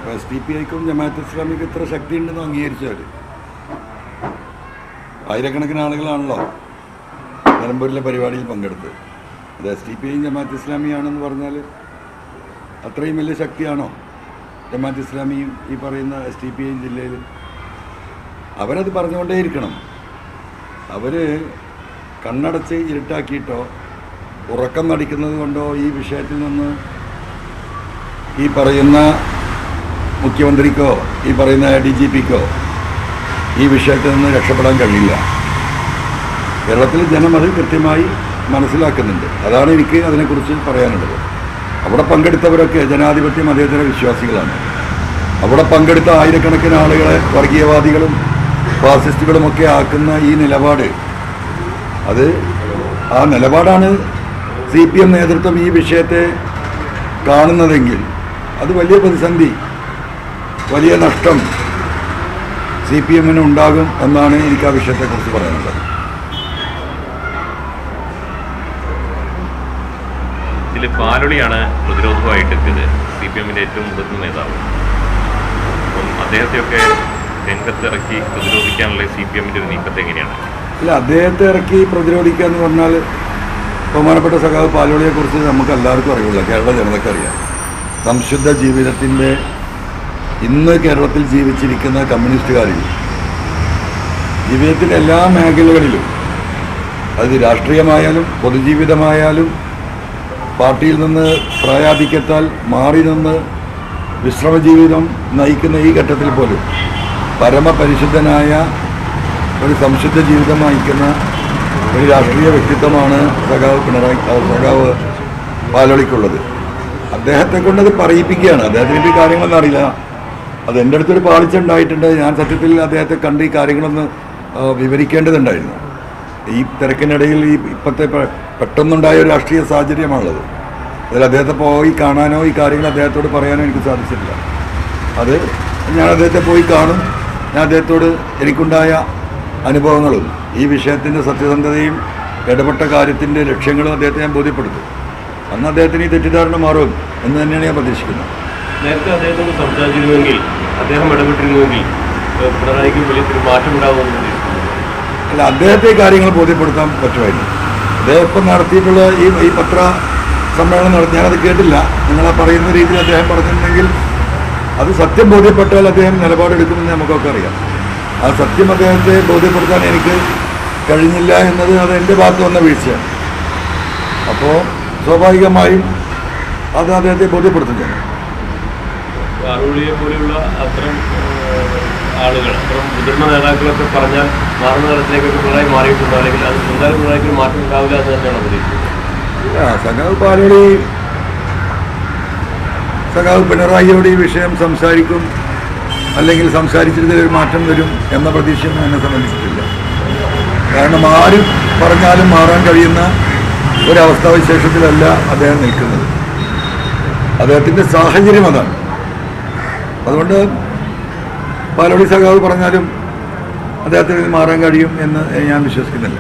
SDPIക്കും ജമാഅത്ത് ഇസ്ലാമിക്കും ഇത്ര ശക്തിയുണ്ടെന്ന് അംഗീകരിച്ചവർ. ആയിരക്കണക്കിന് ആളുകളാണല്ലോ നിലമ്പൂരിലെ പരിപാടിയിൽ പങ്കെടുത്തത്. അത് SDPIയും ജമാഅത്ത് ഇസ്ലാമിയാണെന്ന് പറഞ്ഞാൽ അത്രയും വലിയ ശക്തിയാണോ ജമാഅത്ത് ഇസ്ലാമിയും ഈ പറയുന്ന SDPIയും ജില്ലയിൽ? അവരത് പറഞ്ഞുകൊണ്ടേയിരിക്കണം. അവർ കണ്ണടച്ച് ഇരുട്ടാക്കിയിട്ടോ ഉറക്കം നടിക്കുന്നത് കൊണ്ടോ ഈ വിഷയത്തിൽ നിന്ന് ഈ പറയുന്ന മുഖ്യമന്ത്രിക്കോ ഈ പറയുന്ന DGPക്കോ ഈ വിഷയത്തിൽ നിന്ന് രക്ഷപ്പെടാൻ കഴിയില്ല. കേരളത്തിലെ ജനം അത് കൃത്യമായി മനസ്സിലാക്കുന്നുണ്ട്. അതാണ് എനിക്ക് അതിനെക്കുറിച്ച് പറയാനുള്ളത്. അവിടെ പങ്കെടുത്തവരൊക്കെ ജനാധിപത്യ മതേതര വിശ്വാസികളാണ്. അവിടെ പങ്കെടുത്ത ആയിരക്കണക്കിന് ആളുകളെ വർഗീയവാദികളും ഫാസിസ്റ്റുകളുമൊക്കെ ആക്കുന്ന ഈ നിലപാട്, അത് ആ നിലപാടാണ് CPM നേതൃത്വം ഈ വിഷയത്തെ കാണുന്നതെങ്കിൽ അത് വലിയ പ്രതിസന്ധി, വലിയ നഷ്ടം CPMന് ഉണ്ടാകും എന്നാണ് എനിക്ക് ആ വിഷയത്തെക്കുറിച്ച് പറയാനുള്ളത്. ഇതിൽ പാലൊളിയാണ് പ്രതിരോധമായിട്ടെത്തിയത് CPMന്റെ ഏറ്റവും മുതിർന്ന നേതാവ്. അപ്പം അദ്ദേഹത്തെയൊക്കെ രംഗത്തിറക്കി പ്രതിരോധിക്കാനുള്ള CPMന്റെ ഒരു നീക്കത്തെ എങ്ങനെയാണ്? ഇല്ല, അദ്ദേഹത്തെ ഇറക്കി പ്രതിരോധിക്കുക എന്ന് പറഞ്ഞാൽ ബഹുമാനപ്പെട്ട സഖാവ് പാലോളിയെക്കുറിച്ച് നമുക്ക് എല്ലാവർക്കും അറിയില്ല, കേരള ജനതയ്ക്കറിയാം. സംശുദ്ധ ജീവിതത്തിൻ്റെ ഇന്ന് കേരളത്തിൽ ജീവിച്ചിരിക്കുന്ന കമ്മ്യൂണിസ്റ്റുകാരിൽ ജീവിതത്തിൻ്റെ എല്ലാ മേഖലകളിലും, അത് രാഷ്ട്രീയമായാലും പൊതുജീവിതമായാലും പാർട്ടിയിൽ നിന്ന് പ്രായാധിക്യത്താൽ മാറി നിന്ന് വിശ്രമജീവിതം നയിക്കുന്ന ഈ ഘട്ടത്തിൽ പോലും പരമപരിശുദ്ധനായ ഒരു സംശുദ്ധ ജീവിതം നയിക്കുന്ന ഒരു രാഷ്ട്രീയ വ്യക്തിത്വമാണ് സഖാവ് പാലോളിക്കുള്ളത്. അദ്ദേഹത്തെ കൊണ്ടത് പറയിപ്പിക്കുകയാണ്. അദ്ദേഹത്തിന് ഈ കാര്യങ്ങളൊന്നും അറിയില്ല. അത് എൻ്റെ അടുത്തൊരു പാളിച്ച ഉണ്ടായിട്ടുണ്ട്. ഞാൻ സത്യത്തിൽ അദ്ദേഹത്തെ കണ്ട് ഈ കാര്യങ്ങളൊന്ന് വിവരിക്കേണ്ടതുണ്ടായിരുന്നു. ഈ തിരക്കിനിടയിൽ ഈ ഇപ്പോഴത്തെ പെട്ടെന്നുണ്ടായ ഒരു രാഷ്ട്രീയ സാഹചര്യമാണുള്ളത്. അതിൽ അദ്ദേഹത്തെ പോയി കാണാനോ ഈ കാര്യങ്ങൾ അദ്ദേഹത്തോട് പറയാനോ എനിക്ക് സാധിച്ചിട്ടില്ല. അത് ഞാൻ അദ്ദേഹത്തെ പോയി കാണും. ഞാൻ അദ്ദേഹത്തോട് എനിക്കുണ്ടായ അനുഭവങ്ങളും ഈ വിഷയത്തിൻ്റെ സത്യസന്ധതയും ഇടപെട്ട കാര്യത്തിൻ്റെ ലക്ഷ്യങ്ങളും അദ്ദേഹത്തെ ഞാൻ ബോധ്യപ്പെടുത്തും. അന്ന് അദ്ദേഹത്തിന് ഈ തെറ്റിദ്ധാരണ മാറും എന്ന് തന്നെയാണ് ഞാൻ പ്രതീക്ഷിക്കുന്നത്. നേരത്തെ അദ്ദേഹത്തോട് സംസാരിച്ചിരുന്നെങ്കിൽ, അദ്ദേഹം ഇടപെട്ടിരുന്നുവെങ്കിൽ പിണറായിക്ക് വലിയ മാറ്റം ഉണ്ടാകുമെന്ന് അല്ല, അദ്ദേഹത്തെ കാര്യങ്ങൾ ബോധ്യപ്പെടുത്താൻ പറ്റുമായിരുന്നു. അദ്ദേഹം ഇപ്പം നടത്തിയിട്ടുള്ള ഈ പത്ര സമ്മേളനം നടത്തി, ഞാനത് കേട്ടില്ല. നിങ്ങളാ പറയുന്ന രീതിയിൽ അദ്ദേഹം പറഞ്ഞിട്ടുണ്ടെങ്കിൽ അത് സത്യം ബോധ്യപ്പെട്ടാൽ അദ്ദേഹം നിലപാടെടുക്കുമെന്ന് നമുക്കൊക്കെ അറിയാം. ആ സത്യം അദ്ദേഹത്തെ ബോധ്യപ്പെടുത്താൻ എനിക്ക് കഴിഞ്ഞില്ല എന്നത് അത് എൻ്റെ ഭാഗത്ത് വന്ന വീഴ്ചയാണ്. അപ്പോൾ സ്വാഭാവികമായും അത് അദ്ദേഹത്തെ ബോധ്യപ്പെടുത്തുന്നു. പാലോളിയെ പോലെയുള്ള അത്തരം ആളുകൾ, അത്തരം മുതിർന്ന നേതാക്കളൊക്കെ പറഞ്ഞാൽ മാറുന്ന തലത്തിലേക്കൊക്കെ പിണറായി മാറിയിട്ടുണ്ടോ, അല്ലെങ്കിൽ അത് എന്തായാലും പിണറായിക്ക് മാറ്റം ഉണ്ടാവില്ല എന്ന് തന്നെയാണ് പ്രതീക്ഷിക്കുന്നത്? സഖാവ് പാലോളി സഖാവ് പിണറായിയോട് ഈ വിഷയം സംസാരിക്കും, അല്ലെങ്കിൽ സംസാരിച്ചിരുന്നതിൽ മാറ്റം വരും എന്ന പ്രതീക്ഷയൊന്നും എന്നെ സംബന്ധിച്ചിട്ടില്ല. കാരണം ആരും പറഞ്ഞാലും മാറാൻ കഴിയുന്ന ഒരവസ്ഥാവിശേഷത്തിലല്ല അദ്ദേഹം നിൽക്കുന്നത്. അദ്ദേഹത്തിൻ്റെ സാഹചര്യം അതാണ്. അതുകൊണ്ട് പാലോളി സഖാവ് പറഞ്ഞാലും അദ്ദേഹത്തിന് മാറാൻ കഴിയും എന്ന് ഞാൻ വിശ്വസിക്കുന്നില്ല.